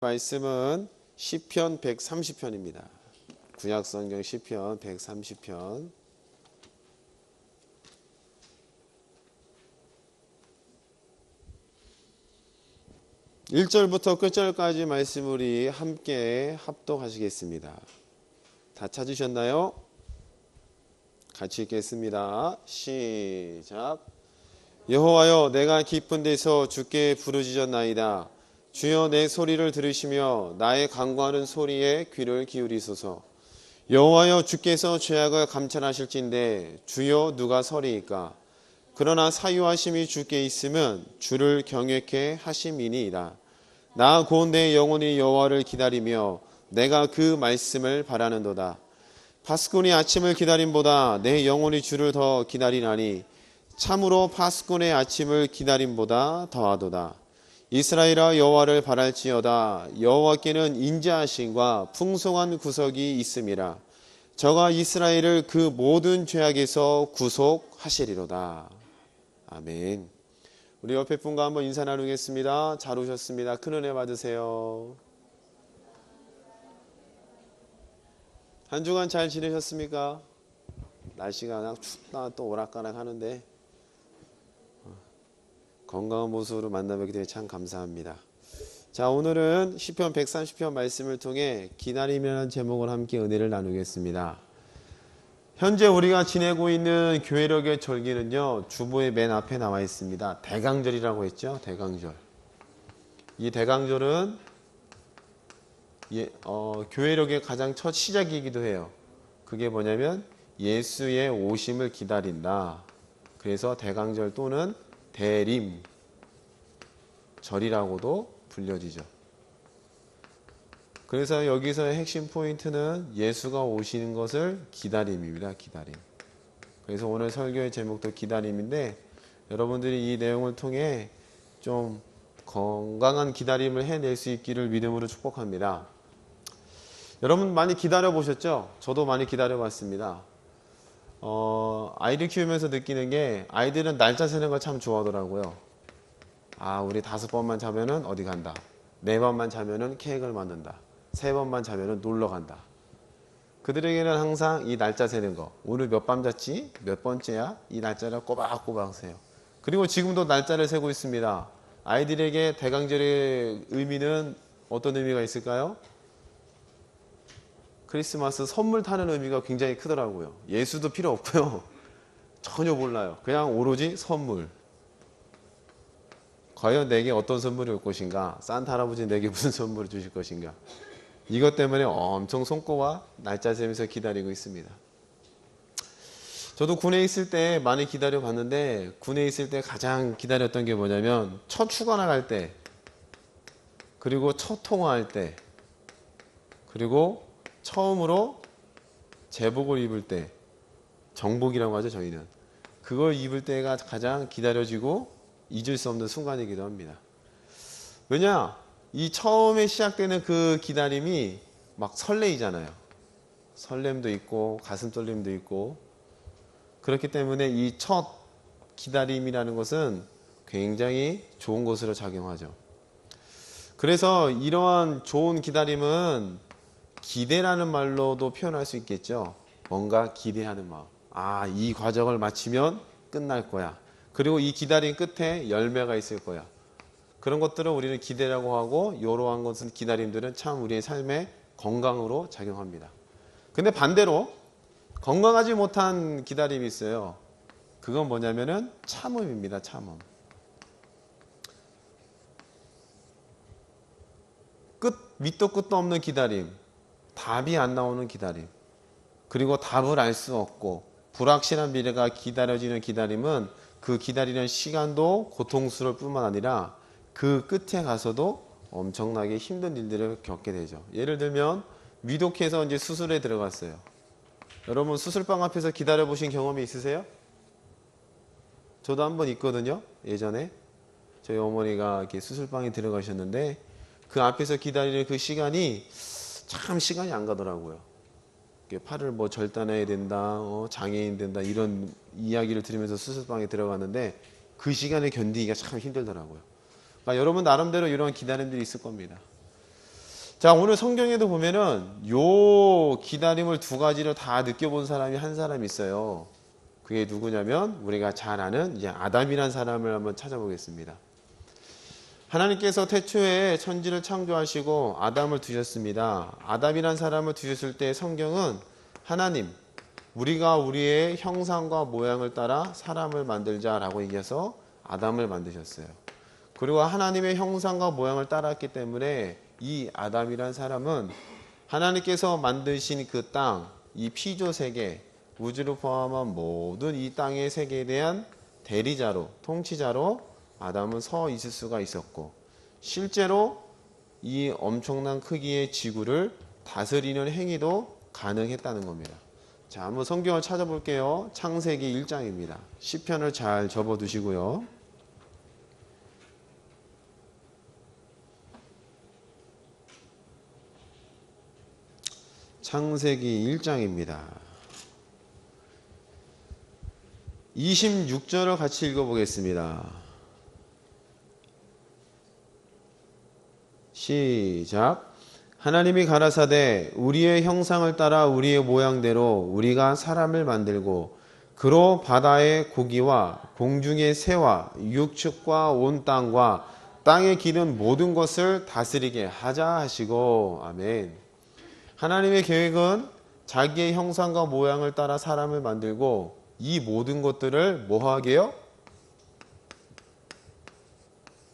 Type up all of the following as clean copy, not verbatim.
말씀은 시편 130편입니다. 구약성경 시편 130편. 1절부터 끝절까지 말씀 우리 함께 합독하시겠습니다. 다 찾으셨나요? 같이 읽겠습니다. 시작. 여호와여, 내가 깊은 데서 주께 부르짖었나이다. 주여, 내 소리를 들으시며 나의 간구하는 소리에 귀를 기울이소서. 여호와여, 주께서 죄악을 감찰하실진대 주여 누가 서리이까? 그러나 사유하심이 주께 있으면 주를 경외케 하심이니이다. 나 곧 내 영혼이 여호와를 기다리며 내가 그 말씀을 바라는도다. 파수꾼이 아침을 기다림보다 내 영혼이 주를 더 기다리나니 참으로 파수꾼의 아침을 기다림보다 더하도다. 이스라엘아, 여호와를 바랄지어다. 여호와께는 인자하심과 풍성한 구속이 있음이라. 저가 이스라엘을 그 모든 죄악에서 구속하시리로다. 아멘. 우리 옆에 분과 한번 인사 나누겠습니다. 잘 오셨습니다. 큰 은혜 받으세요. 한 주간 잘 지내셨습니까? 날씨가 그냥 춥다 또 오락가락 하는데 건강한 모습으로 만나뵙게 되어 참 감사합니다. 자, 오늘은 시편 130편 말씀을 통해 기다림이라는 제목을 함께 은혜를 나누겠습니다. 현재 우리가 지내고 있는 교회력의 절기는요, 주보의 맨 앞에 나와 있습니다. 대강절이라고 했죠. 대강절. 이 대강절은 교회력의 가장 첫 시작이기도 해요. 그게 뭐냐면 예수의 오심을 기다린다. 그래서 대강절 또는 대림절이라고도 불려지죠. 그래서 여기서의 핵심 포인트는 예수가 오시는 것을 기다림입니다. 기다림. 그래서 오늘 설교의 제목도 기다림인데, 여러분들이 이 내용을 통해 좀 건강한 기다림을 해낼 수 있기를 믿음으로 축복합니다. 여러분 많이 기다려 보셨죠? 저도 많이 기다려 봤습니다. 아이들 키우면서 느끼는 게, 아이들은 날짜 세는 걸 참 좋아하더라고요. 우리 5번만 자면은 어디 간다. 4번만 자면은 케이크를 만든다. 3번만 자면은 놀러 간다. 그들에게는 항상 이 날짜 세는 거, 오늘 몇 밤 잤지? 몇 번째야? 이 날짜를 꼬박꼬박 세요. 그리고 지금도 날짜를 세고 있습니다. 아이들에게 대강절의 의미는 어떤 의미가 있을까요? 크리스마스 선물 타는 의미가 굉장히 크더라고요. 예수도 필요 없고요. 전혀 몰라요. 그냥 오로지 선물. 과연 내게 어떤 선물이 올 것인가? 산타 할아버지 내게 무슨 선물을 주실 것인가? 이것 때문에 엄청 손꼽아 날짜 세면서 기다리고 있습니다. 저도 군에 있을 때 많이 기다려 봤는데, 군에 있을 때 가장 기다렸던 게 뭐냐면 첫 휴가 나갈 때, 그리고 첫 통화할 때, 그리고 처음으로 제복을 입을 때, 정복이라고 하죠 저희는. 그걸 입을 때가 가장 기다려지고 잊을 수 없는 순간이기도 합니다. 왜냐? 이 처음에 시작되는 그 기다림이 막 설레이잖아요. 설렘도 있고 가슴 떨림도 있고. 그렇기 때문에 이 첫 기다림이라는 것은 굉장히 좋은 것으로 작용하죠. 그래서 이러한 좋은 기다림은 기대라는 말로도 표현할 수 있겠죠. 뭔가 기대하는 마음. 이 과정을 마치면 끝날 거야. 그리고 이 기다림 끝에 열매가 있을 거야. 그런 것들을 우리는 기대라고 하고, 이러한 것은 기다림들은 참 우리의 삶의 건강으로 작용합니다. 근데 반대로 건강하지 못한 기다림이 있어요. 그건 뭐냐면은 참음입니다. 참음. 밑도 끝도 없는 기다림. 답이 안 나오는 기다림. 그리고 답을 알 수 없고 불확실한 미래가 기다려지는 기다림은, 그 기다리는 시간도 고통스러울 뿐만 아니라 그 끝에 가서도 엄청나게 힘든 일들을 겪게 되죠. 예를 들면 위독해서 이제 수술에 들어갔어요. 여러분 수술방 앞에서 기다려 보신 경험이 있으세요? 저도 한번 있거든요. 예전에 저희 어머니가 이렇게 수술방에 들어가셨는데, 그 앞에서 기다리는 그 시간이 참 시간이 안 가더라고요. 팔을 뭐 절단해야 된다, 장애인 된다, 이런 이야기를 들으면서 수술방에 들어갔는데 그 시간을 견디기가 참 힘들더라고요. 그러니까 여러분 나름대로 이런 기다림들이 있을 겁니다. 자, 오늘 성경에도 보면은 요 기다림을 두 가지로 다 느껴본 사람이 한 사람 있어요. 그게 누구냐면 우리가 잘 아는 이제 아담이라는 사람을 한번 찾아보겠습니다. 하나님께서 태초에 천지를 창조하시고 아담을 두셨습니다. 아담이라는 사람을 두셨을 때 성경은 하나님, 우리가 우리의 형상과 모양을 따라 사람을 만들자라고 얘기해서 아담을 만드셨어요. 그리고 하나님의 형상과 모양을 따랐기 때문에 이 아담이란 사람은 하나님께서 만드신 그 땅, 이 피조 세계, 우주를 포함한 모든 이 땅의 세계에 대한 대리자로, 통치자로 아담은 서 있을 수가 있었고, 실제로 이 엄청난 크기의 지구를 다스리는 행위도 가능했다는 겁니다. 자, 한번 성경을 찾아볼게요. 창세기 1장입니다. 시편을 잘 접어두시고요. 창세기 1장입니다. 26절을 같이 읽어보겠습니다. 시작. 하나님이 가라사대 우리의 형상을 따라 우리의 모양대로 우리가 사람을 만들고 그로 바다의 고기와 공중의 새와 육축과 온 땅과 땅에 기는 모든 것을 다스리게 하자 하시고. 아멘. 하나님의 계획은 자기의 형상과 모양을 따라 사람을 만들고 이 모든 것들을 뭐 하게요?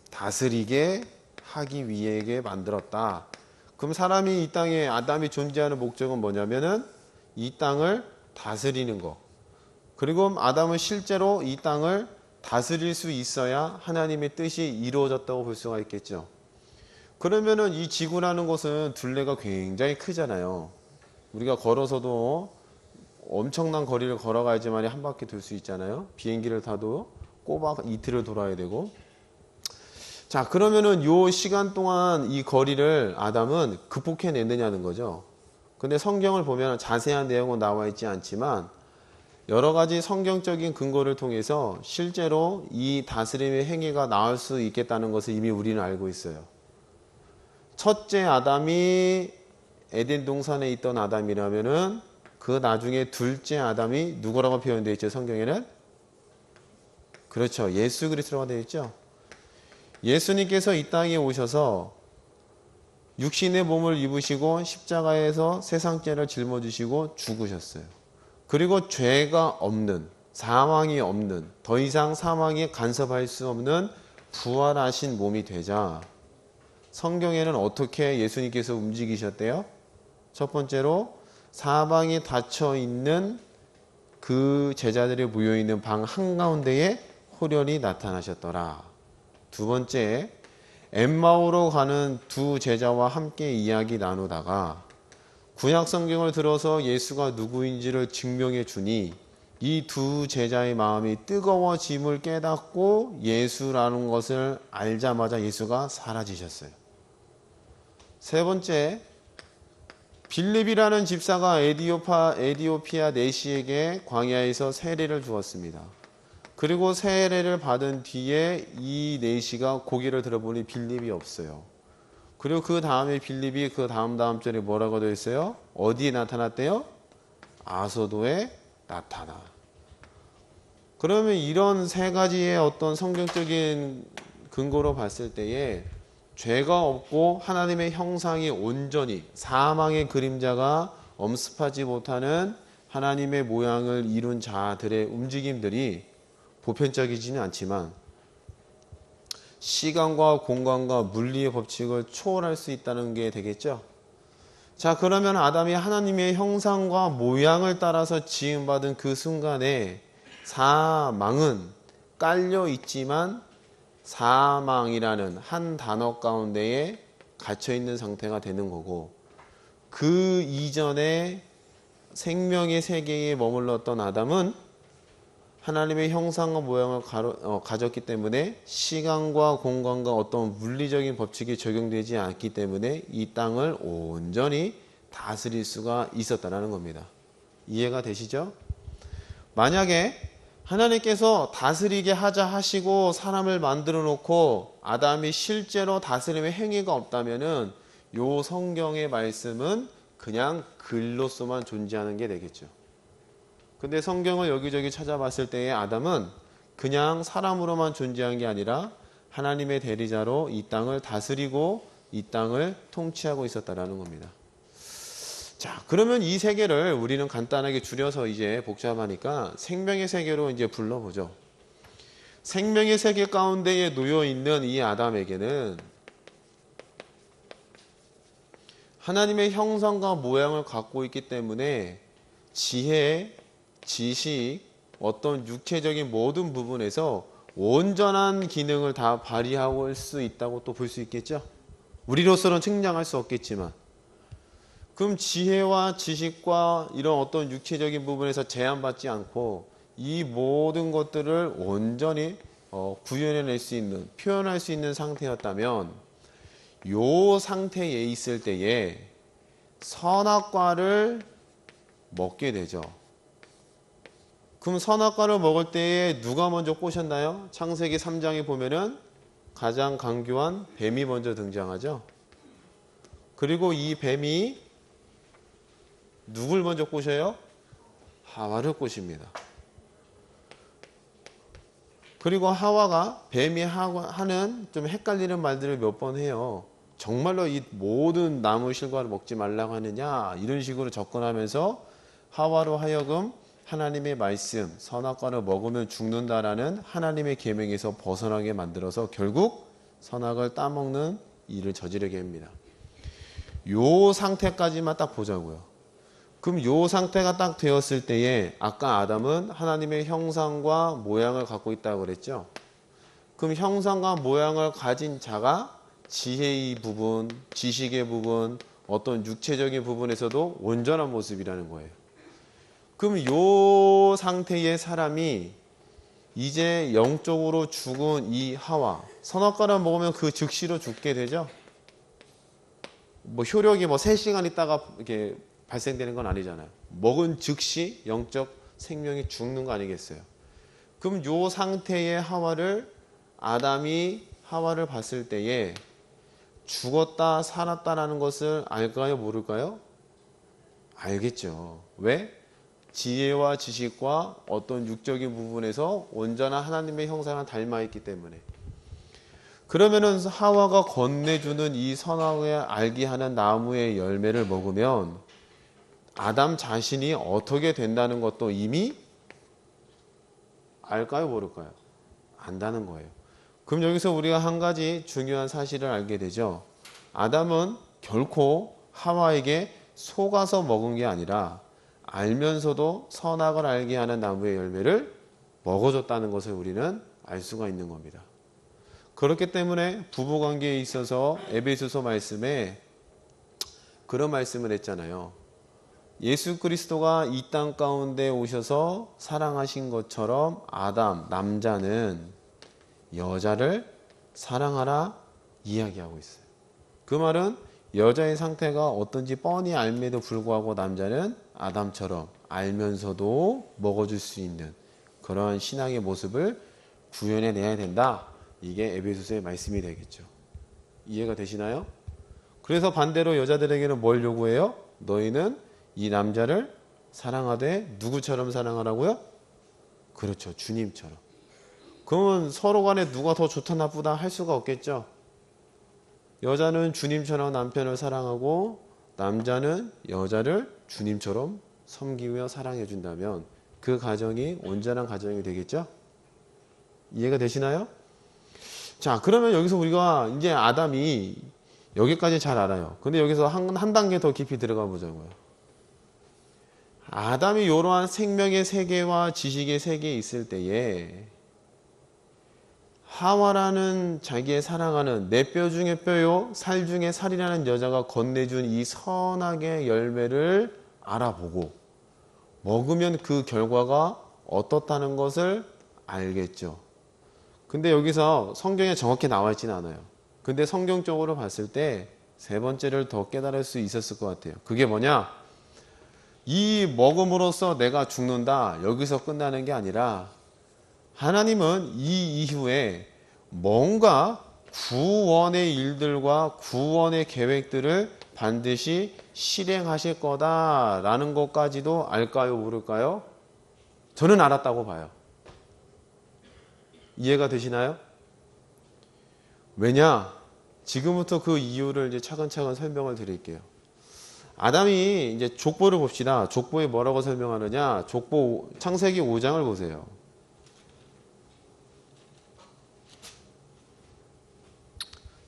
다스리게 하기 위해 만들었다. 그럼 사람이 이 땅에 아담이 존재하는 목적은 뭐냐면은 이 땅을 다스리는 것. 그리고 아담은 실제로 이 땅을 다스릴 수 있어야 하나님의 뜻이 이루어졌다고 볼 수가 있겠죠. 그러면은 이 지구라는 것은 둘레가 굉장히 크잖아요. 우리가 걸어서도 엄청난 거리를 걸어가야지만 한 바퀴 돌 수 있잖아요. 비행기를 타도 꼬박 이틀을 돌아야 되고. 자, 그러면은 요 시간 동안 이 거리를 아담은 극복해냈느냐는 거죠. 근데 성경을 보면 자세한 내용은 나와 있지 않지만 여러 가지 성경적인 근거를 통해서 실제로 이 다스림의 행위가 나올 수 있겠다는 것을 이미 우리는 알고 있어요. 첫째 아담이 에덴 동산에 있던 아담이라면은 그 나중에 둘째 아담이 누구라고 표현되어 있죠? 성경에는? 그렇죠. 예수 그리스도가 되어 있죠. 예수님께서 이 땅에 오셔서 육신의 몸을 입으시고 십자가에서 세상죄를 짊어지시고 죽으셨어요. 그리고 죄가 없는, 사망이 없는, 더 이상 사망에 간섭할 수 없는 부활하신 몸이 되자 성경에는 어떻게 예수님께서 움직이셨대요? 첫 번째로 사방에 닫혀 있는 그 제자들이 모여 있는 방 한가운데에 호련히 나타나셨더라. 두 번째, 엠마오로 가는 두 제자와 함께 이야기 나누다가 구약 성경을 들어서 예수가 누구인지를 증명해 주니 이 두 제자의 마음이 뜨거워짐을 깨닫고 예수라는 것을 알자마자 예수가 사라지셨어요. 세 번째, 빌립이라는 집사가 에디오피아 내시에게 광야에서 세례를 주었습니다. 그리고 세례를 받은 뒤에 이 내시가 고개를 들어보니 빌립이 없어요. 그리고 그 다음에 빌립이 그 다음 절에 뭐라고 되어 있어요? 어디에 나타났대요? 아소도에 나타나. 그러면 이런 세 가지의 어떤 성경적인 근거로 봤을 때에 죄가 없고 하나님의 형상이 온전히 사망의 그림자가 엄습하지 못하는 하나님의 모양을 이룬 자들의 움직임들이 보편적이지는 않지만 시간과 공간과 물리의 법칙을 초월할 수 있다는 게 되겠죠. 자, 그러면 아담이 하나님의 형상과 모양을 따라서 지음받은 그 순간에 사망은 깔려 있지만 사망이라는 한 단어 가운데에 갇혀 있는 상태가 되는 거고, 그 이전에 생명의 세계에 머물렀던 아담은 하나님의 형상과 모양을 가졌기 때문에 시간과 공간과 어떤 물리적인 법칙이 적용되지 않기 때문에 이 땅을 온전히 다스릴 수가 있었다는 겁니다. 이해가 되시죠? 만약에 하나님께서 다스리게 하자 하시고 사람을 만들어 놓고 아담이 실제로 다스림의 행위가 없다면은 요 성경의 말씀은 그냥 글로서만 존재하는 게 되겠죠. 근데 성경을 여기저기 찾아봤을 때의 아담은 그냥 사람으로만 존재한 게 아니라 하나님의 대리자로 이 땅을 다스리고 이 땅을 통치하고 있었다라는 겁니다. 자, 그러면 이 세계를 우리는 간단하게 줄여서 이제 복잡하니까 생명의 세계로 이제 불러보죠. 생명의 세계 가운데에 놓여 있는 이 아담에게는 하나님의 형상과 모양을 갖고 있기 때문에 지혜, 지식, 어떤 육체적인 모든 부분에서 온전한 기능을 다 발휘할 수 있다고 또 볼 수 있겠죠. 우리로서는 측량할 수 없겠지만, 그럼 지혜와 지식과 이런 어떤 육체적인 부분에서 제한받지 않고 이 모든 것들을 온전히 구현해낼 수 있는, 표현할 수 있는 상태였다면 요 상태에 있을 때에 선악과를 먹게 되죠. 그럼 선악과를 먹을 때에 누가 먼저 꼬셨나요? 창세기 3장에 보면은 가장 강교한 뱀이 먼저 등장하죠. 그리고 이 뱀이 누굴 먼저 꼬셔요? 하와를 꼬십니다. 그리고 하와가 뱀이 하는 좀 헷갈리는 말들을 몇 번 해요. 정말로 이 모든 나무 실과를 먹지 말라고 하느냐, 이런 식으로 접근하면서 하와로 하여금 하나님의 말씀, 선악과를 먹으면 죽는다라는 하나님의 계명에서 벗어나게 만들어서 결국 선악을 따먹는 일을 저지르게 합니다. 요 상태까지만 딱 보자고요. 그럼 요 상태가 딱 되었을 때에 아까 아담은 하나님의 형상과 모양을 갖고 있다고 그랬죠. 그럼 형상과 모양을 가진 자가 지혜의 부분, 지식의 부분, 어떤 육체적인 부분에서도 온전한 모습이라는 거예요. 그럼 요 상태의 사람이 이제 영적으로 죽은 이 하와, 선악과를 먹으면 그 즉시로 죽게 되죠. 뭐 효력이 뭐 3시간 있다가 이렇게 발생되는 건 아니잖아요. 먹은 즉시 영적 생명이 죽는 거 아니겠어요. 그럼 요 상태의 하와를 아담이 하와를 봤을 때에 죽었다 살았다라는 것을 알까요, 모를까요? 알겠죠. 왜? 지혜와 지식과 어떤 육적인 부분에서 온전한 하나님의 형상을 닮아 있기 때문에. 그러면은 하와가 건네주는 이 선악을 알게 하는 나무의 열매를 먹으면 아담 자신이 어떻게 된다는 것도 이미 알까요, 모를까요? 안다는 거예요. 그럼 여기서 우리가 한 가지 중요한 사실을 알게 되죠. 아담은 결코 하와에게 속아서 먹은 게 아니라 알면서도 선악을 알게 하는 나무의 열매를 먹어줬다는 것을 우리는 알 수가 있는 겁니다. 그렇기 때문에 부부관계에 있어서 에베소서 말씀에 그런 말씀을 했잖아요. 예수 그리스도가 이 땅 가운데 오셔서 사랑하신 것처럼 아담, 남자는 여자를 사랑하라 이야기하고 있어요. 그 말은 여자의 상태가 어떤지 뻔히 알매도 불구하고 남자는 아담처럼 알면서도 먹어줄 수 있는 그러한 신앙의 모습을 구현해내야 된다. 이게 에베소서의 말씀이 되겠죠. 이해가 되시나요? 그래서 반대로 여자들에게는 뭘 요구해요? 너희는 이 남자를 사랑하되 누구처럼 사랑하라고요? 그렇죠. 주님처럼. 그러면 서로 간에 누가 더 좋다 나쁘다 할 수가 없겠죠. 여자는 주님처럼 남편을 사랑하고 남자는 여자를 주님처럼 섬기며 사랑해 준다면 그 가정이 온전한 가정이 되겠죠. 이해가 되시나요? 자, 그러면 여기서 우리가 이제 아담이 여기까지 잘 알아요. 근데 여기서 한 단계 더 깊이 들어가 보자고요. 아담이 이러한 생명의 세계와 지식의 세계에 있을 때에 하와라는 자기의 사랑하는 내 뼈 중에 뼈요 살 중에 살이라는 여자가 건네준 이 선악의 열매를 알아보고 먹으면 그 결과가 어떻다는 것을 알겠죠. 근데 여기서 성경에 정확히 나와 있지는 않아요. 근데 성경적으로 봤을 때 세 번째를 더 깨달을 수 있었을 것 같아요. 그게 뭐냐? 이 먹음으로써 내가 죽는다. 여기서 끝나는 게 아니라 하나님은 이 이후에 뭔가 구원의 일들과 구원의 계획들을 반드시 실행하실 거다라는 것까지도 알까요, 모를까요? 저는 알았다고 봐요. 이해가 되시나요? 왜냐? 지금부터 그 이유를 이제 차근차근 설명을 드릴게요. 아담이 이제 족보를 봅시다. 족보에 뭐라고 설명하느냐? 족보 창세기 5장을 보세요.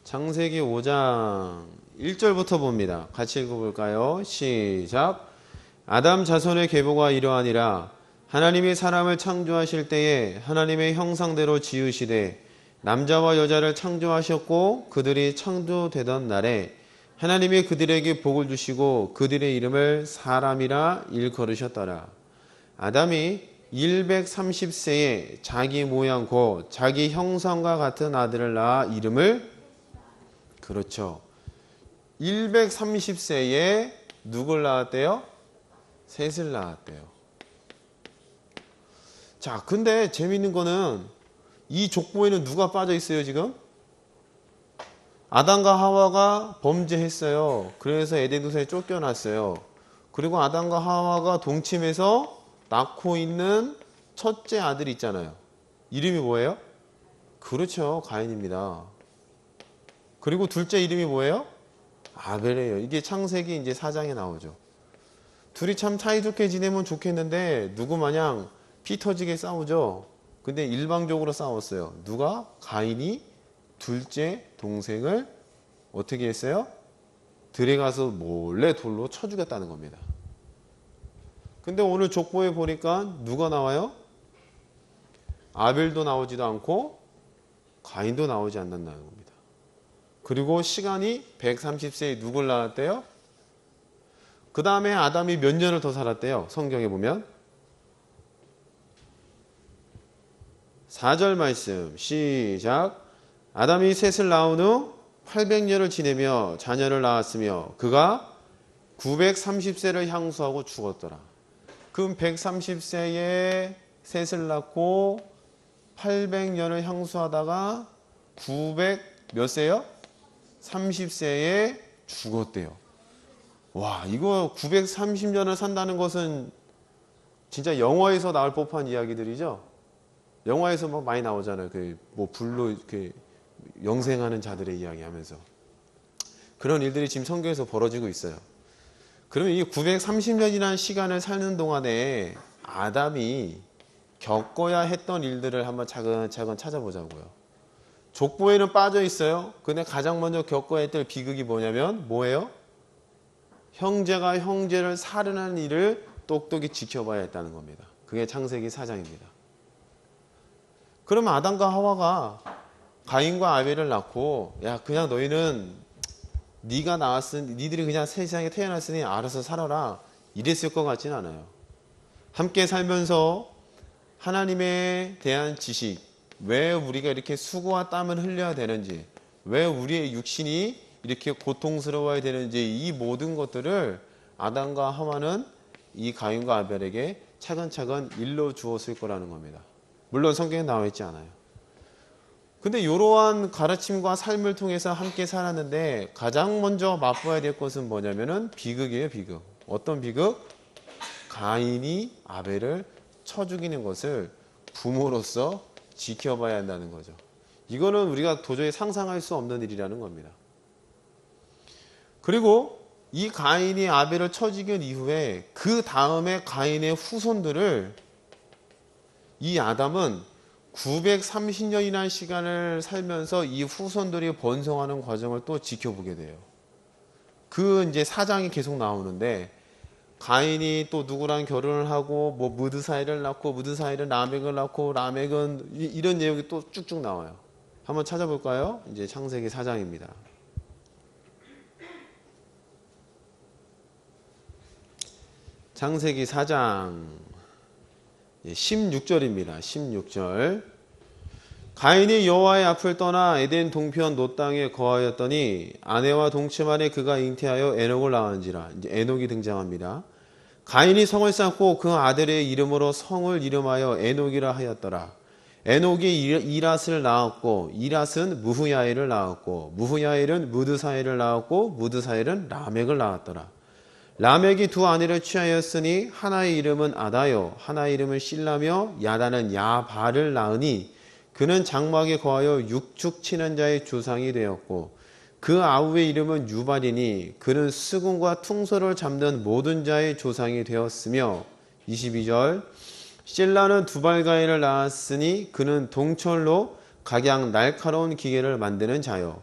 창세기 5장 1절부터 봅니다. 같이 읽어볼까요? 시작. 아담 자손의 계보가 이러하니라. 하나님이 사람을 창조하실 때에 하나님의 형상대로 지으시되 남자와 여자를 창조하셨고 그들이 창조되던 날에 하나님이 그들에게 복을 주시고 그들의 이름을 사람이라 일컬으셨더라. 아담이 130세에 자기 모양 곧 자기 형상과 같은 아들을 낳아 이름을 그렇죠. 130세에 누굴 낳았대요? 셋을 낳았대요. 자, 근데 재미있는 거는 이 족보에는 누가 빠져 있어요, 지금? 아담과 하와가 범죄했어요. 그래서 에덴 동산에 쫓겨났어요. 그리고 아담과 하와가 동침해서 낳고 있는 첫째 아들이 있잖아요. 이름이 뭐예요? 그렇죠. 가인입니다. 그리고 둘째 이름이 뭐예요? 아벨이에요. 이게 창세기 이제 4장에 나오죠. 둘이 참 사이좋게 지내면 좋겠는데 누구 마냥 피 터지게 싸우죠. 근데 일방적으로 싸웠어요. 누가? 가인이 둘째 동생을 어떻게 했어요? 들에 가서 몰래 돌로 쳐 죽였다는 겁니다. 근데 오늘 족보에 보니까 누가 나와요? 아벨도 나오지도 않고 가인도 나오지 않는다는 겁니다. 그리고 시간이 130세에 누굴 낳았대요? 그 다음에 아담이 몇 년을 더 살았대요? 성경에 보면 4절 말씀 시작. 아담이 셋을 낳은 후 800년을 지내며 자녀를 낳았으며 그가 930세를 향수하고 죽었더라. 그럼 130세에 셋을 낳고 800년을 향수하다가 900 몇 세요? 30세에 죽었대요. 와, 이거 930년을 산다는 것은 진짜 영화에서 나올 법한 이야기들이죠. 영화에서 막 많이 나오잖아요. 뭐 불로 영생하는 자들의 이야기 하면서. 그런 일들이 지금 성경에서 벌어지고 있어요. 그러면 이 930년이라는 시간을 사는 동안에 아담이 겪어야 했던 일들을 한번 차근차근 찾아보자고요. 족보에는 빠져 있어요. 근데 가장 먼저 겪어야 했던 비극이 뭐예요? 형제가 형제를 살인하는 일을 똑똑히 지켜봐야 했다는 겁니다. 그게 창세기 4장입니다. 그러면 아담과 하와가 가인과 아벨을 낳고 야 그냥 너희는 네가 낳았으니 니들이 그냥 세상에 태어났으니 알아서 살아라 이랬을 것 같지는 않아요. 함께 살면서 하나님에 대한 지식, 왜 우리가 이렇게 수고와 땀을 흘려야 되는지, 왜 우리의 육신이 이렇게 고통스러워야 되는지 이 모든 것들을 아담과 하와는 이 가인과 아벨에게 차근차근 일러주었을 거라는 겁니다. 물론 성경에 나와 있지 않아요. 근데 이러한 가르침과 삶을 통해서 함께 살았는데 가장 먼저 맛봐야 될 것은 뭐냐면은 비극이에요, 비극. 어떤 비극? 가인이 아벨을 쳐 죽이는 것을 부모로서 지켜봐야 한다는 거죠. 이거는 우리가 도저히 상상할 수 없는 일이라는 겁니다. 그리고 이 가인이 아벨을 쳐 죽인 이후에 그 다음에 가인의 후손들을 이 아담은 930년이라는 시간을 살면서 이 후손들이 번성하는 과정을 또 지켜보게 돼요. 그 이제 사장이 계속 나오는데 가인이 또 누구랑 결혼을 하고 뭐 무드사이를 낳고 무드사이를 라멕을 낳고 라멕은 이런 내용이 또 쭉쭉 나와요. 한번 찾아볼까요? 이제 창세기 4장입니다. 창세기 4장 16절입니다. 16절. 가인이 여호와의 앞을 떠나 에덴 동편 놋 땅에 거하였더니 아내와 동침하에 그가 잉태하여 에녹을 낳은지라. 이제 에녹이 등장합니다. 가인이 성을 쌓고 그 아들의 이름으로 성을 이름하여 에녹이라 하였더라. 에녹이 이랏을 낳았고 이랏은 무후야엘을 낳았고 무후야엘은 무드사엘을 낳았고 무드사엘은 라멕을 낳았더라. 라멕이 두 아내를 취하였으니 하나의 이름은 아다요 하나의 이름은 실라며 야다는 야발을 낳으니 그는 장막에 거하여 육축 치는 자의 조상이 되었고 그 아우의 이름은 유발이니 그는 수군과 퉁소를 잡는 모든 자의 조상이 되었으며 22절 실라는 두발가인을 낳았으니 그는 동철로 각양 날카로운 기계를 만드는 자요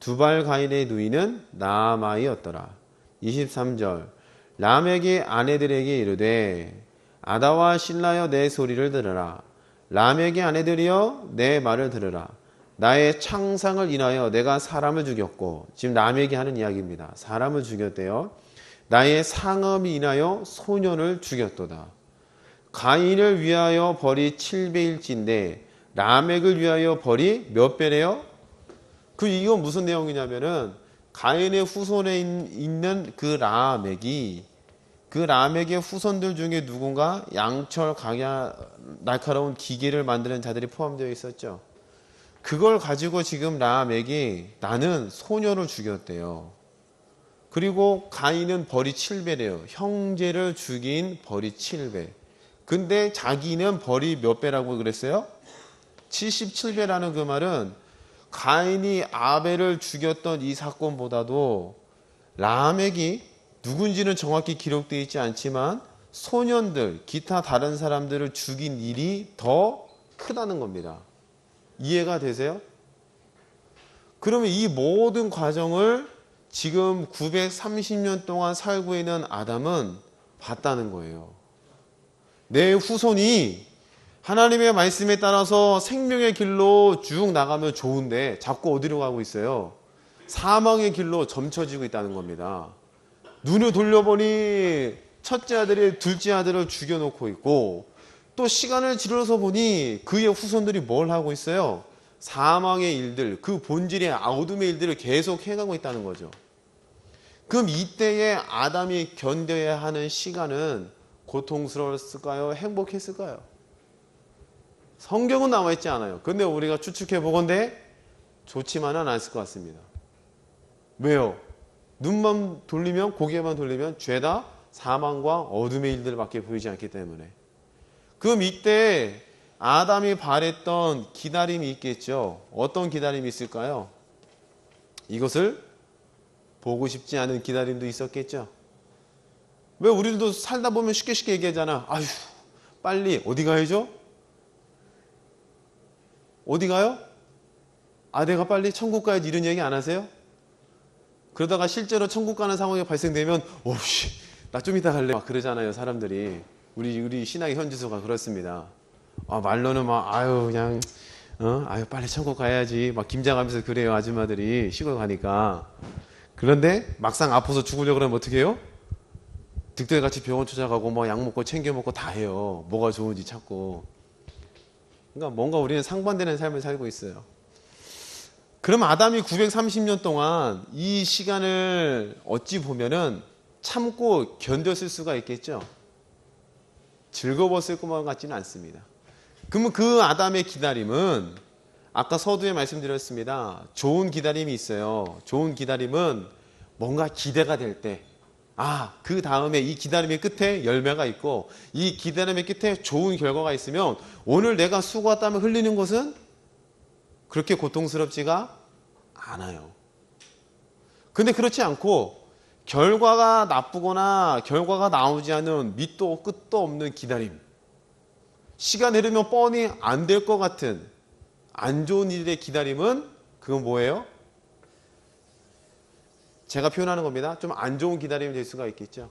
두발가인의 누이는 나아마이었더라. 23절 라멕이 아내들에게 이르되 아다와 실라여 내 소리를 들으라. 라멕의 아내들이여 내 말을 들으라. 나의 창상을 인하여 내가 사람을 죽였고 지금 라멕이 하는 이야기입니다. 사람을 죽였대요. 나의 상음이 인하여 소년을 죽였도다. 가인을 위하여 벌이 7배일진데 라멕을 위하여 벌이 몇 배래요? 이건 무슨 내용이냐면은 가인의 후손에 있는 그 라멕의 후손들 중에 누군가 양철 각야 날카로운 기계를 만드는 자들이 포함되어 있었죠. 그걸 가지고 지금 라멕이 나는 소년을 죽였대요. 그리고 가인은 벌이 7배래요. 형제를 죽인 벌이 7배. 근데 자기는 벌이 몇 배라고 그랬어요? 77배라는 그 말은 가인이 아벨을 죽였던 이 사건보다도 라멕이 누군지는 정확히 기록되어 있지 않지만 소년들, 기타 다른 사람들을 죽인 일이 더 크다는 겁니다. 이해가 되세요? 그러면 이 모든 과정을 지금 930년 동안 살고 있는 아담은 봤다는 거예요. 내 후손이 하나님의 말씀에 따라서 생명의 길로 쭉 나가면 좋은데 자꾸 어디로 가고 있어요? 사망의 길로 점쳐지고 있다는 겁니다. 눈을 돌려보니 첫째 아들이 둘째 아들을 죽여놓고 있고 또 시간을 지르서 보니 그의 후손들이 뭘 하고 있어요? 사망의 일들, 그 본질의 어둠의 일들을 계속 해가고 있다는 거죠. 그럼 이때에 아담이 견뎌야 하는 시간은 고통스러웠을까요? 행복했을까요? 성경은 나와 있지 않아요. 근데 우리가 추측해 보건대 좋지만은 않았을 것 같습니다. 왜요? 눈만 돌리면, 고개만 돌리면 죄다 사망과 어둠의 일들밖에 보이지 않기 때문에. 그럼 이때 아담이 바랬던 기다림이 있겠죠. 어떤 기다림이 있을까요? 이것을 보고 싶지 않은 기다림도 있었겠죠. 왜 우리도 살다 보면 쉽게 얘기하잖아. 아휴, 빨리 어디 가야죠? 어디 가요? 내가 빨리 천국 가야지 이런 얘기 안 하세요? 그러다가 실제로 천국 가는 상황이 발생되면 오씨, 나 좀 이따 갈래. 막 그러잖아요, 사람들이. 우리 신앙의 현지수가 그렇습니다. 말로는 그냥 빨리 천국 가야지 막 김장하면서 그래요, 아줌마들이 시골 가니까. 그런데 막상 아파서 죽으려고 그러면 어떻게 해요? 득달같이 병원 찾아가고 약 먹고 챙겨 먹고 다 해요. 뭐가 좋은지 찾고. 그러니까 뭔가 우리는 상반되는 삶을 살고 있어요. 그럼 아담이 930년 동안 이 시간을 어찌 보면은 참고 견뎠을 수가 있겠죠. 즐거웠을 것만 같지는 않습니다. 그러면 그 아담의 기다림은 아까 서두에 말씀드렸습니다. 좋은 기다림이 있어요. 좋은 기다림은 뭔가 기대가 될 때, 그 다음에 이 기다림의 끝에 열매가 있고 이 기다림의 끝에 좋은 결과가 있으면 오늘 내가 수고와 땀을 흘리는 것은 그렇게 고통스럽지가 않아요. 근데 그렇지 않고 결과가 나쁘거나 결과가 나오지 않은 밑도 끝도 없는 기다림, 시간 흐르면 뻔히 안 될 것 같은 안 좋은 일의 기다림은 그건 뭐예요? 제가 표현하는 겁니다. 좀 안 좋은 기다림이 될 수가 있겠죠.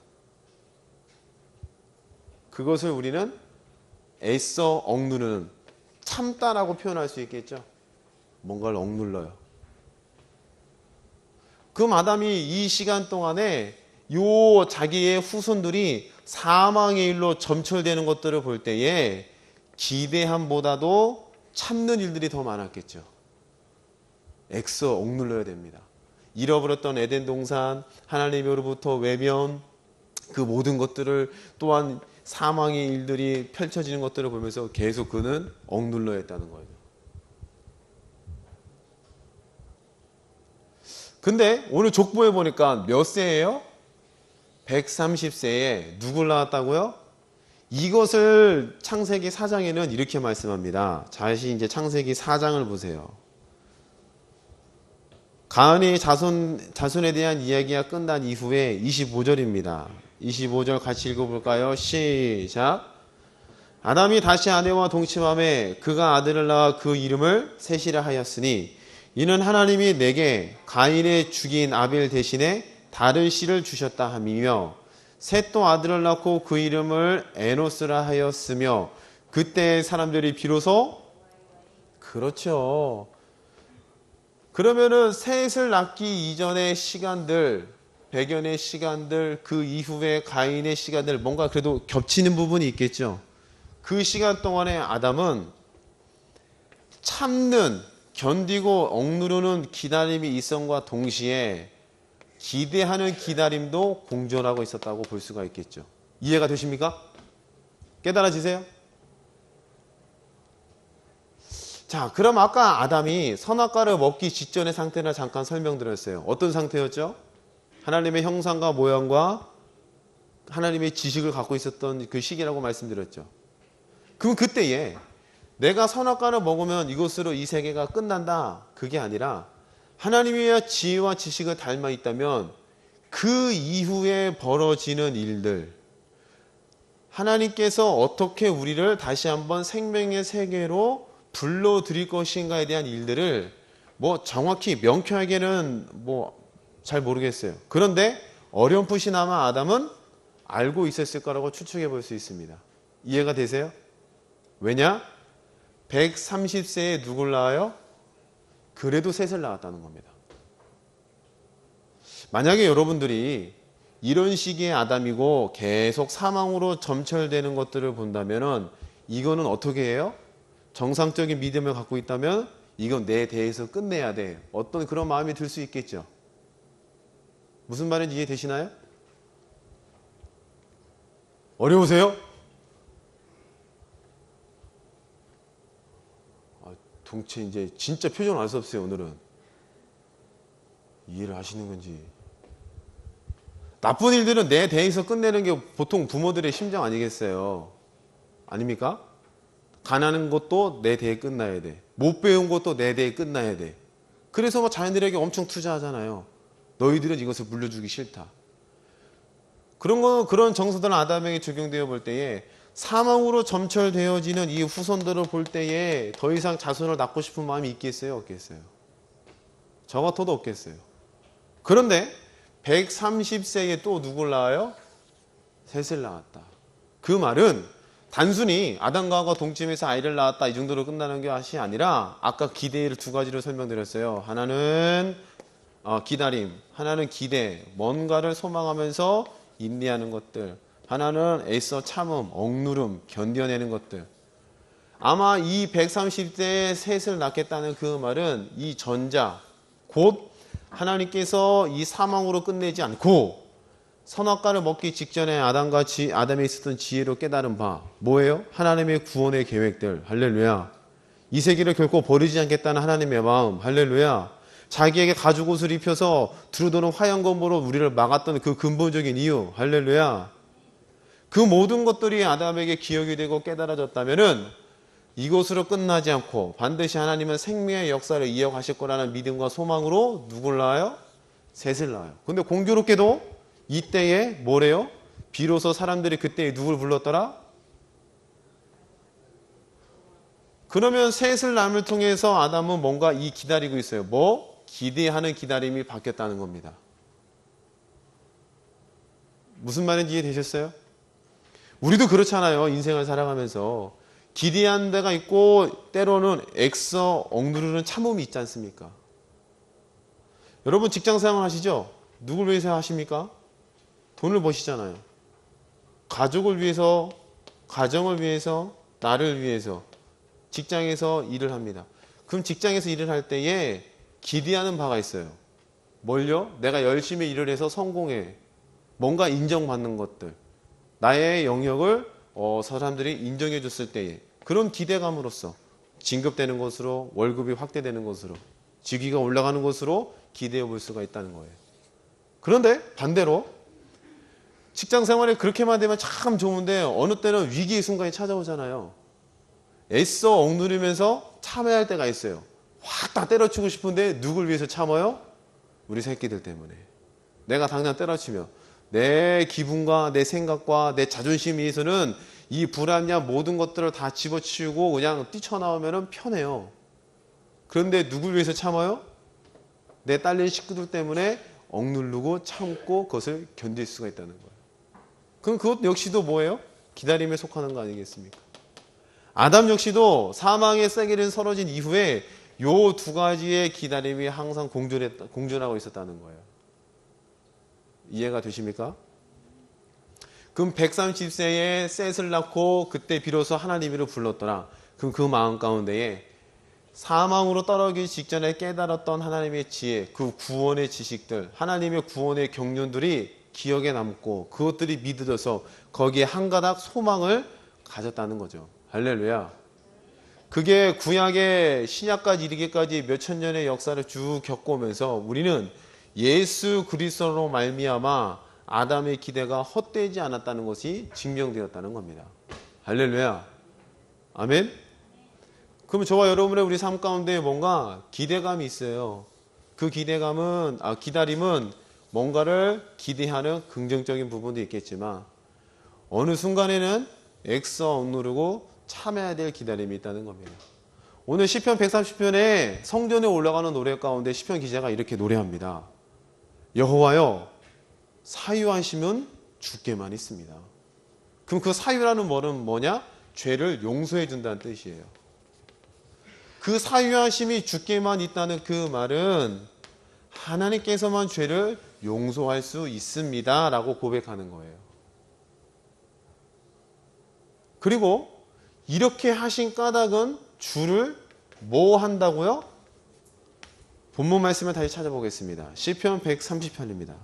그것을 우리는 애써 억누르는, 참다라고 표현할 수 있겠죠. 뭔가를 억눌러요. 그럼 아담이 이 시간 동안에 자기의 후손들이 사망의 일로 점철되는 것들을 볼 때에 기대함보다도 참는 일들이 더 많았겠죠. 애써 억눌러야 됩니다. 잃어버렸던 에덴 동산, 하나님으로부터 외면, 그 모든 것들을 또한 사망의 일들이 펼쳐지는 것들을 보면서 계속 그는 억눌러 했다는 거죠. 근데 오늘 족보에 보니까 몇 세예요? 130세에 누굴 낳았다고요? 이것을 창세기 4장에는 이렇게 말씀합니다. 다시 이제 창세기 4장을 보세요. 가은의 자손에 대한 이야기가 끝난 이후에 25절입니다. 25절 같이 읽어볼까요? 시작. 아담이 다시 아내와 동침함에 그가 아들을 낳아 그 이름을 셋이라 하였으니 이는 하나님이 내게 가인의 죽인 아벨 대신에 다른 씨를 주셨다 함이며 셋도 아들을 낳고 그 이름을 에노스라 하였으며 그때 사람들이 비로소 그렇죠. 그러면은 셋을 낳기 이전의 시간들, 백연의 시간들, 그 이후에 가인의 시간들 뭔가 그래도 겹치는 부분이 있겠죠. 그 시간 동안에 아담은 참는, 견디고 억누르는 기다림이 있음과 동시에 기대하는 기다림도 공존하고 있었다고 볼 수가 있겠죠. 이해가 되십니까? 깨달아지세요? 자, 그럼 아까 아담이 선악과를 먹기 직전의 상태를 잠깐 설명드렸어요. 어떤 상태였죠? 하나님의 형상과 모양과 하나님의 지식을 갖고 있었던 그 시기라고 말씀드렸죠. 그럼 그때에 내가 선악과를 먹으면 이것으로 이 세계가 끝난다. 그게 아니라 하나님의 지혜와 지식을 닮아 있다면 그 이후에 벌어지는 일들, 하나님께서 어떻게 우리를 다시 한번 생명의 세계로 불러들일 것인가에 대한 일들을 뭐 정확히 명쾌하게는 뭐 잘 모르겠어요. 그런데 어렴풋이나마 아담은 알고 있었을 거라고 추측해 볼 수 있습니다. 이해가 되세요? 왜냐? 130세에 누굴 낳아요? 그래도 셋을 낳았다는 겁니다. 만약에 여러분들이 이런 시기의 아담이고 계속 사망으로 점철되는 것들을 본다면 이거는 어떻게 해요? 정상적인 믿음을 갖고 있다면 이건 내 대에서 끝내야 돼. 어떤 그런 마음이 들 수 있겠죠. 무슨 말인지 이해되시나요? 어려우세요? 동체 이제 진짜 표정 알 수 없어요. 오늘은 이해를 하시는 건지. 나쁜 일들은 내 대에서 끝내는 게 보통 부모들의 심정 아니겠어요? 아닙니까? 가난한 것도 내 대에 끝나야 돼. 못 배운 것도 내 대에 끝나야 돼. 그래서 뭐 자녀들에게 엄청 투자하잖아요. 너희들은 이것을 물려주기 싫다. 그런 정서들은 아담에게 적용되어 볼 때에 사망으로 점철되어지는 이 후손들을 볼 때에 더 이상 자손을 낳고 싶은 마음이 있겠어요? 없겠어요? 저 같아도 없겠어요. 그런데 130세에 또 누굴 낳아요? 셋을 낳았다. 그 말은 단순히 아담과 하와 동침해서 아이를 낳았다 이 정도로 끝나는 것이 아니라 아까 기대를 두 가지로 설명드렸어요. 하나는 기다림, 하나는 기대, 뭔가를 소망하면서 인내하는 것들, 하나는 애써 참음, 억누름, 견뎌내는 것들. 아마 이 130세에 셋을 낳겠다는 그 말은 이 전자, 곧 하나님께서 이 사망으로 끝내지 않고 선악과를 먹기 직전에 아담에 있었던 지혜로 깨달은 바 뭐예요? 하나님의 구원의 계획들. 할렐루야. 이 세계를 결코 버리지 않겠다는 하나님의 마음. 할렐루야. 자기에게 가죽옷을 입혀서 두루도는 화양검으로 우리를 막았던 그 근본적인 이유. 할렐루야. 그 모든 것들이 아담에게 기억이 되고 깨달아졌다면은 이것으로 끝나지 않고 반드시 하나님은 생명의 역사를 이어가실 거라는 믿음과 소망으로 누굴 낳아요? 셋을 낳아요. 근데 공교롭게도 이때에 뭐래요? 비로소 사람들이 그때에 누굴 불렀더라? 그러면 셋을 낳음을 통해서 아담은 뭔가 이 기다리고 있어요. 뭐? 기대하는 기다림이 바뀌었다는 겁니다. 무슨 말인지 이해되셨어요? 우리도 그렇잖아요. 인생을 살아가면서 기대하는 데가 있고 때로는 애써 억누르는 참음이 있지 않습니까? 여러분 직장생활 하시죠? 누굴 위해서 하십니까? 돈을 버시잖아요. 가족을 위해서, 가정을 위해서, 나를 위해서 직장에서 일을 합니다. 그럼 직장에서 일을 할 때에 기대하는 바가 있어요. 뭘요? 내가 열심히 일을 해서 성공해. 뭔가 인정받는 것들, 나의 영역을 사람들이 인정해 줬을 때에 그런 기대감으로써 진급되는 것으로, 월급이 확대되는 것으로, 직위가 올라가는 것으로 기대해 볼 수가 있다는 거예요. 그런데 반대로 직장 생활에 그렇게만 되면 참 좋은데 어느 때는 위기의 순간이 찾아오잖아요. 애써 억누르면서 참아야 할 때가 있어요. 확 다 때려치고 싶은데 누굴 위해서 참아요? 우리 새끼들 때문에. 내가 당장 때려치면 내 기분과 내 생각과 내 자존심 위해서는 이 불합리한 모든 것들을 다 집어치우고 그냥 뛰쳐나오면 편해요. 그런데 누굴 위해서 참아요? 내 딸린 식구들 때문에 억누르고 참고 그것을 견딜 수가 있다는 거예요. 그럼 그것 역시도 뭐예요? 기다림에 속하는 거 아니겠습니까? 아담 역시도 사망의 세계를 서러진 이후에 요 두 가지의 기다림이 항상 공존하고 있었다는 거예요. 이해가 되십니까? 그럼 130세에 셋을 낳고 그때 비로소 하나님이를 불렀더라. 그럼 그 마음 가운데에 사망으로 떨어지기 직전에 깨달았던 하나님의 지혜, 그 구원의 지식들, 하나님의 구원의 경륜들이 기억에 남고 그것들이 믿어져서 거기에 한 가닥 소망을 가졌다는 거죠. 할렐루야. 그게 구약의 신약까지 이르기까지 몇천 년의 역사를 쭉 겪어오면서 우리는 예수 그리스도로 말미암아 아담의 기대가 헛되지 않았다는 것이 증명되었다는 겁니다. 할렐루야. 아멘. 그럼 저와 여러분의 우리 삶 가운데 뭔가 기대감이 있어요. 그 기다림은 뭔가를 기대하는 긍정적인 부분도 있겠지만 어느 순간에는 애써 억누르고 참아야 될 기다림이 있다는 겁니다. 오늘 시편 130편에 성전에 올라가는 노래 가운데 시편 기자가 이렇게 노래합니다. 여호와여 사유하심은 주께만 있습니다. 그럼 그 사유라는 말은 뭐냐? 죄를 용서해 준다는 뜻이에요. 그 사유하심이 주께만 있다는 그 말은 하나님께서만 죄를 용서할 수 있습니다 라고 고백하는 거예요. 그리고 이렇게 하신 까닭은 주를 뭐 한다고요? 본문 말씀을 다시 찾아보겠습니다. 시편 130편입니다.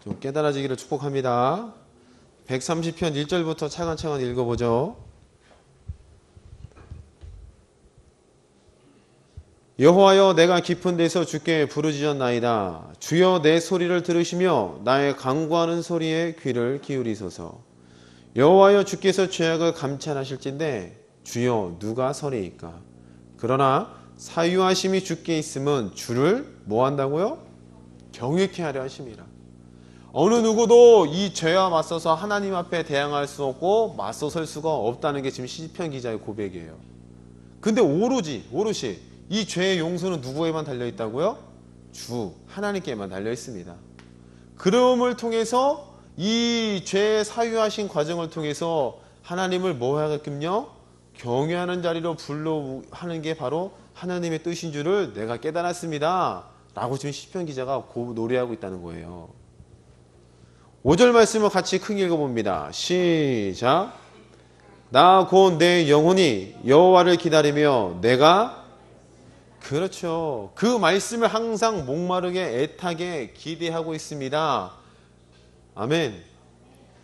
좀 깨달아지기를 축복합니다. 130편 1절부터 차근차근 읽어보죠. 여호와여 내가 깊은 데서 주께 부르짖었나이다. 주여 내 소리를 들으시며 나의 간구하는 소리에 귀를 기울이소서. 여호와여 주께서 죄악을 감찰하실진데 주여 누가 서리이까. 그러나 사유하심이 주께 있음은 주를 뭐 한다고요? 경외케 하려 하심이라. 어느 누구도 이 죄와 맞서서 하나님 앞에 대항할 수 없고 맞서설 수가 없다는 게 지금 시편 기자의 고백이에요. 근데 오롯이 이 죄의 용서는 누구에만 달려있다고요? 주 하나님께만 달려있습니다. 그러움을 통해서 이 죄의 사유하신 과정을 통해서 하나님을 뭐 하겠군요? 경외하는 자리로 하는 게 바로 하나님의 뜻인 줄을 내가 깨달았습니다 라고 지금 시편 기자가 노래하고 있다는 거예요. 5절 말씀을 같이 크게 읽어봅니다. 시작. 나 곧 내 영혼이 여호와를 기다리며 내가 그렇죠. 그 말씀을 항상 목마르게 애타게 기대하고 있습니다. 아멘.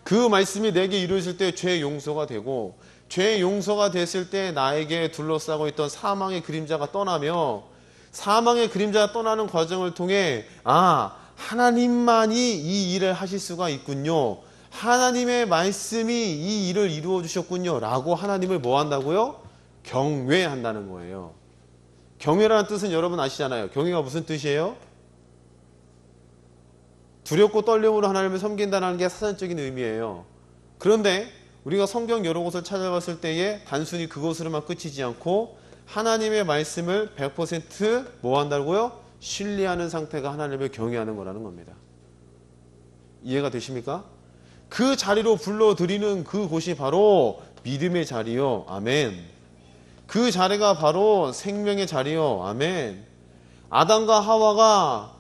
그 말씀이 내게 이루어질 때 죄 용서가 되고 죄 용서가 됐을 때 나에게 둘러싸고 있던 사망의 그림자가 떠나며 사망의 그림자가 떠나는 과정을 통해 하나님만이 이 일을 하실 수가 있군요. 하나님의 말씀이 이 일을 이루어 주셨군요 라고 하나님을 뭐 한다고요? 경외한다는 거예요. 경외라는 뜻은 여러분 아시잖아요. 경외가 무슨 뜻이에요? 두렵고 떨림으로 하나님을 섬긴다는 게 사전적인 의미예요. 그런데 우리가 성경 여러 곳을 찾아봤을 때에 단순히 그것으로만 끝이지 않고 하나님의 말씀을 100% 뭐 한다고요? 신뢰하는 상태가 하나님을 경외하는 거라는 겁니다. 이해가 되십니까? 그 자리로 불러들이는 그곳이 바로 믿음의 자리요. 아멘. 그 자리가 바로 생명의 자리요. 아멘. 아담과 하와가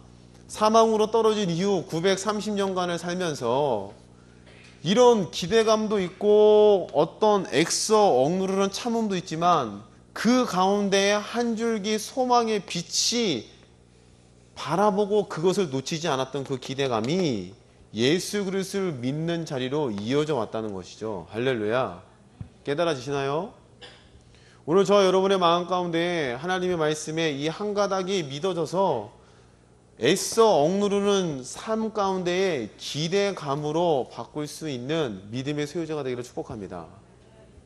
사망으로 떨어진 이후 930년간을 살면서 이런 기대감도 있고 어떤 애써 억누르는 참음도 있지만 그 가운데에 한 줄기 소망의 빛이 바라보고 그것을 놓치지 않았던 그 기대감이 예수 그리스도를 믿는 자리로 이어져 왔다는 것이죠. 할렐루야. 깨달아지시나요? 오늘 저와 여러분의 마음 가운데 하나님의 말씀에 이 한 가닥이 믿어져서 애써 억누르는 삶 가운데에 기대감으로 바꿀 수 있는 믿음의 소유자가 되기를 축복합니다.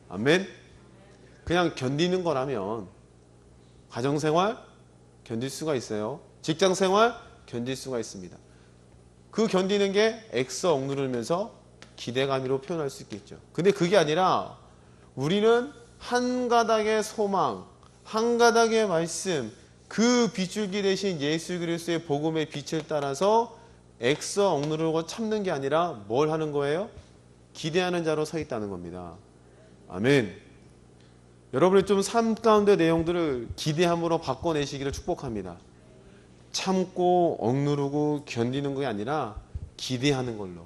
아멘. 그냥 견디는 거라면 가정생활 견딜 수가 있어요. 직장생활 견딜 수가 있습니다. 그 견디는 게 애써 억누르면서 기대감으로 표현할 수 있겠죠. 근데 그게 아니라 우리는 한 가닥의 소망, 한 가닥의 말씀, 그 빗줄기 대신 예수 그리스도의 복음의 빛을 따라서 애써 억누르고 참는 게 아니라 뭘 하는 거예요? 기대하는 자로 서 있다는 겁니다. 아멘. 여러분의 좀 삶 가운데 내용들을 기대함으로 바꿔내시기를 축복합니다. 참고 억누르고 견디는 게 아니라 기대하는 걸로.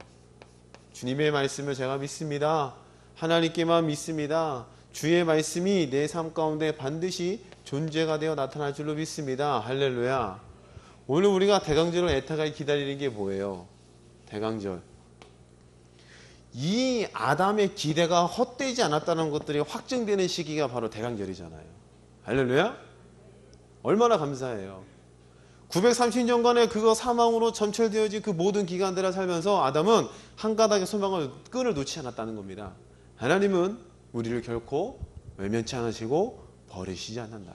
주님의 말씀을 제가 믿습니다. 하나님께만 믿습니다. 주의 말씀이 내 삶 가운데 반드시 존재가 되어 나타날 줄로 믿습니다. 할렐루야. 오늘 우리가 대강절을 애타게 기다리는 게 뭐예요? 대강절. 이 아담의 기대가 헛되지 않았다는 것들이 확증되는 시기가 바로 대강절이잖아요. 할렐루야. 얼마나 감사해요. 930년간의 그거 사망으로 점철되어진 그 모든 기간들을 살면서 아담은 한 가닥의 소망을 끈을 놓지 않았다는 겁니다. 하나님은 우리를 결코 외면치 않으시고 버리시지 않는다.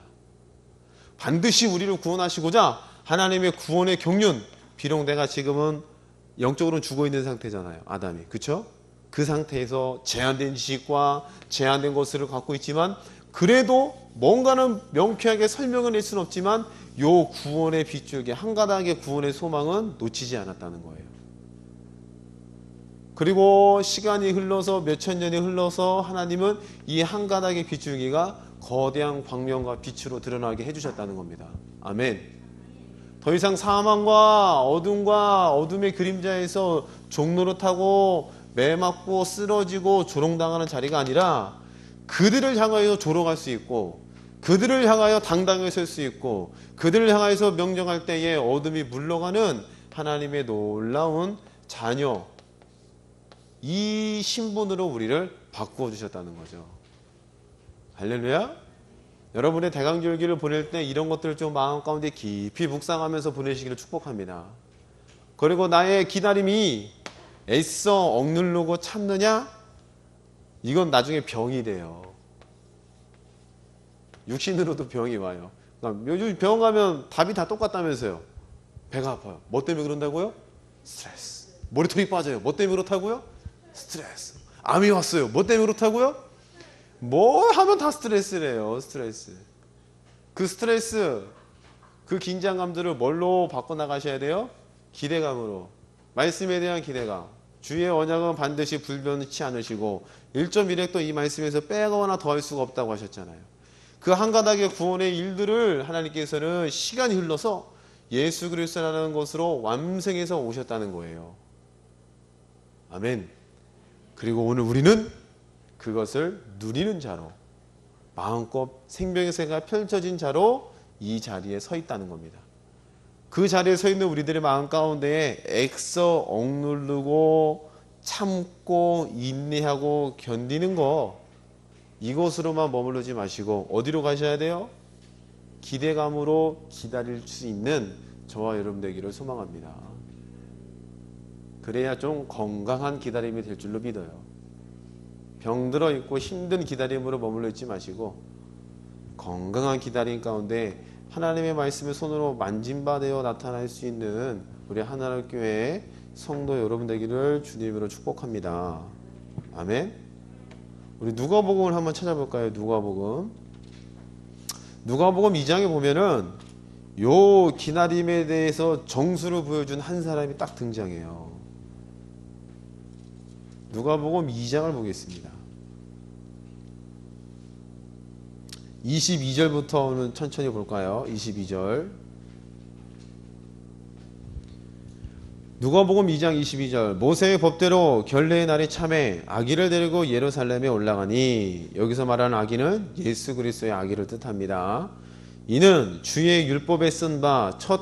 반드시 우리를 구원하시고자 하나님의 구원의 경륜, 비록 내가 지금은 영적으로는 죽어있는 상태잖아요. 아담이. 그렇죠? 그 상태에서 제한된 지식과 제한된 것을 갖고 있지만 그래도 뭔가는 명쾌하게 설명을 낼 수는 없지만 요 구원의 빗줄기, 한 가닥의 구원의 소망은 놓치지 않았다는 거예요. 그리고 시간이 흘러서 몇천 년이 흘러서 하나님은 이 한 가닥의 빗줄기가 거대한 광명과 빛으로 드러나게 해주셨다는 겁니다. 아멘. 더 이상 사망과 어둠과 어둠의 그림자에서 종노릇하고 매맞고 쓰러지고 조롱당하는 자리가 아니라 그들을 향하여 조롱할 수 있고 그들을 향하여 당당히 설 수 있고 그들을 향하여서 명령할 때에 어둠이 물러가는 하나님의 놀라운 자녀, 이 신분으로 우리를 바꾸어 주셨다는 거죠. 할렐루야. 여러분의 대강절기를 보낼 때 이런 것들을 좀 마음 가운데 깊이 묵상하면서 보내시기를 축복합니다. 그리고 나의 기다림이 애써 억누르고 참느냐? 이건 나중에 병이 돼요. 육신으로도 병이 와요. 그러니까 요즘 병원 가면 답이 다 똑같다면서요. 배가 아파요. 뭐 때문에 그런다고요? 스트레스. 머리털이 빠져요. 뭐 때문에 그렇다고요? 스트레스. 암이 왔어요. 뭐 때문에 그렇다고요? 뭐 하면 다 스트레스래요. 스트레스. 그 스트레스, 그 긴장감들을 뭘로 바꿔나가셔야 돼요? 기대감으로. 말씀에 대한 기대감. 주의 언약은 반드시 불변치 않으시고 1.1획도 이 말씀에서 빼거나 더할 수가 없다고 하셨잖아요. 그 한 가닥의 구원의 일들을 하나님께서는 시간이 흘러서 예수 그리스도라는 것으로 완성해서 오셨다는 거예요. 아멘. 그리고 오늘 우리는 그것을 누리는 자로 마음껏 생명의 새가 펼쳐진 자로 이 자리에 서 있다는 겁니다. 그 자리에 서 있는 우리들의 마음 가운데에 애써 억누르고 참고 인내하고 견디는 거, 이것으로만 머무르지 마시고 어디로 가셔야 돼요? 기대감으로 기다릴 수 있는 저와 여러분 되기를 소망합니다. 그래야 좀 건강한 기다림이 될 줄로 믿어요. 병들어 있고 힘든 기다림으로 머물러 있지 마시고 건강한 기다림 가운데 하나님의 말씀을 손으로 만진 바 되어 나타날 수 있는 우리 하나님 교회의 성도 여러분 되기를 주님으로 축복합니다. 아멘. 우리 누가복음을 한번 찾아볼까요? 누가복음 2장에 보면은 요 기다림에 대해서 정수를 보여준 한 사람이 딱 등장해요. 누가복음 2장을 보겠습니다. 22절부터는 천천히 볼까요? 22절. 누가복음 2장 22절. 모세의 법대로 결례의 날이 참에 아기를 데리고 예루살렘에 올라가니, 여기서 말하는 아기는 예수 그리스도의 아기를 뜻합니다. 이는 주의 율법에 쓴 바 첫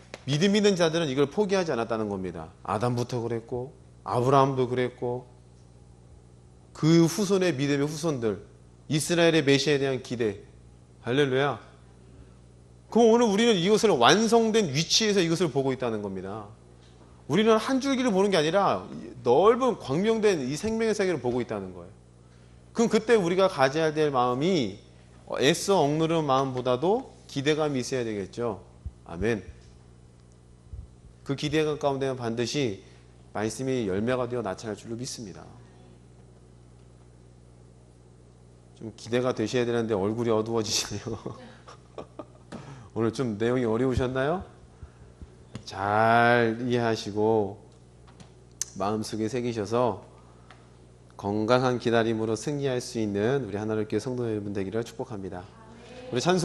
믿음 있는 자들은 이걸 포기하지 않았다는 겁니다. 아담부터 그랬고 아브라함도 그랬고 그 후손의 믿음의 후손들, 이스라엘의 메시아에 대한 기대. 할렐루야. 그럼 오늘 우리는 이것을 완성된 위치에서 이것을 보고 있다는 겁니다. 우리는 한 줄기를 보는 게 아니라 넓은 광명된 이 생명의 세계를 보고 있다는 거예요. 그럼 그때 우리가 가져야 될 마음이 애써 억누르는 마음보다도 기대감이 있어야 되겠죠. 아멘. 그 기대감 가운데는 반드시 말씀이 열매가 되어 나타날 줄로 믿습니다. 좀 기대가 되셔야 되는데 얼굴이 어두워지시네요. 오늘 좀 내용이 어려우셨나요? 잘 이해하시고 마음속에 새기셔서 건강한 기다림으로 승리할 수 있는 우리 하나님께 성도 여러분 되기를 축복합니다. 우리 찬송